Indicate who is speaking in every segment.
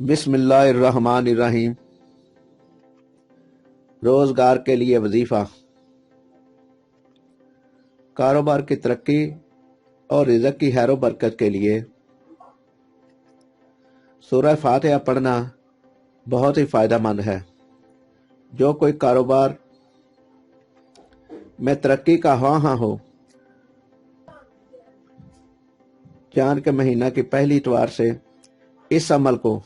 Speaker 1: बिस्मिल्लाहिर्रहमानिर्रहीम। रोज़गार के लिए वजीफ़ा। कारोबार की तरक्की और रिज़्क़ की खैर बरकत के लिए सूरह फातिहा पढ़ना बहुत ही फ़ायदेमंद है। जो कोई कारोबार में तरक्की का हाँ हो, चाँद के महीना की पहली इतवार से इस अमल को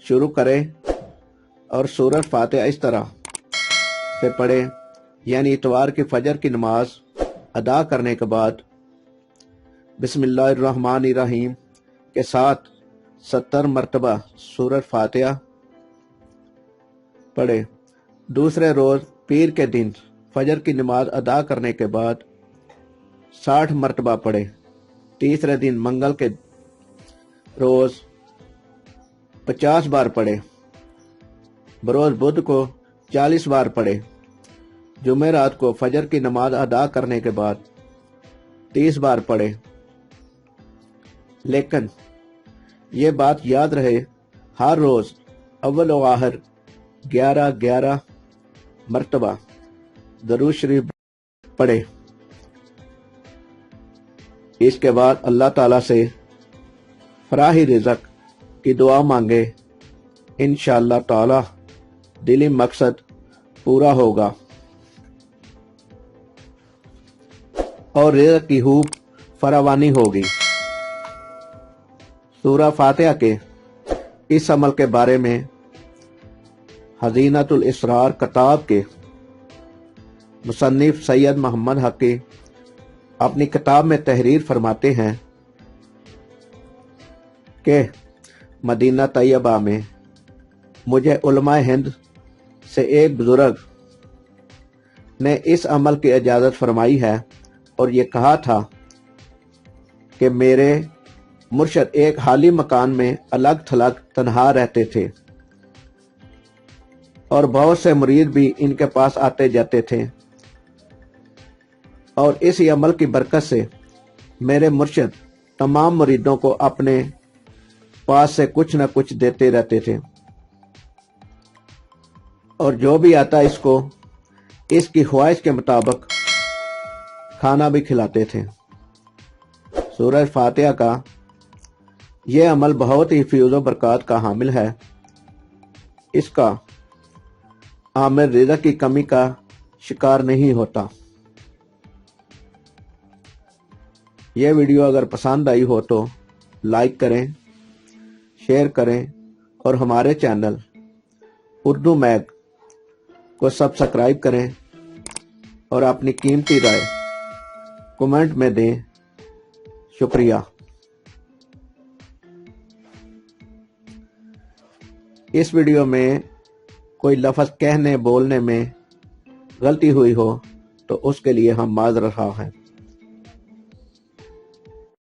Speaker 1: शुरू करें और सूरह फातिहा इस तरह से पढ़े, यानी इतवार की फजर की नमाज अदा करने के बाद बिस्मिल्लाहिर्रहमानिर्रहीम के साथ 70 मरतबा सूरह फातिहा पढ़े। दूसरे रोज़ पीर के दिन फजर की नमाज अदा करने के बाद 60 मरतबा पढ़े। तीसरे दिन मंगल के रोज़ 50 बार पढ़े। बरोज़ बुध को 40 बार पढ़े। जुमेरात को फजर की नमाज अदा करने के बाद 30 बार पढ़े। लेकिन ये बात याद रहे, हर रोज़ अव्वल व आखिर 11-11 मरतबा दरूद शरीफ पढ़े। इसके बाद अल्लाह ताला से फराही रिज़्क़ की दुआ मांगे। इंशाअल्लाह ताला दिली मकसद पूरा होगा और रिज़्क़ की खूब फरावानी होगी। सूरह फातिहा के इस अमल के बारे में हज़ीनतुल इसरार किताब के मुसन्निफ सैयद मोहम्मद हकी अपनी किताब में तहरीर फरमाते हैं कि मदीना तैयबा में मुझे उलमाए हिंद से एक बुजुर्ग ने इस अमल की इजाज़त फरमाई है और ये कहा था कि मेरे मुर्शद एक खाली मकान में अलग थलग तन्हा रहते थे और बहुत से मुरीद भी इनके पास आते जाते थे, और इसी अमल की बरकत से मेरे मुर्शद तमाम मुरीदों को अपने पास से कुछ न कुछ देते रहते थे और जो भी आता इसको इसकी ख्वाहिश के मुताबिक खाना भी खिलाते थे। सूरह फातिहा का यह अमल बहुत ही फैज़ बरकत का हामिल है। इसका आमिर रिज़्क़ की कमी का शिकार नहीं होता। यह वीडियो अगर पसंद आई हो तो लाइक करें, शेयर करें और हमारे चैनल उर्दू मैग को सब्सक्राइब करें और अपनी कीमती राय कमेंट में दें। शुक्रिया। इस वीडियो में कोई लफ्ज़ कहने बोलने में गलती हुई हो तो उसके लिए हम माज़रत ख़्वाह हैं।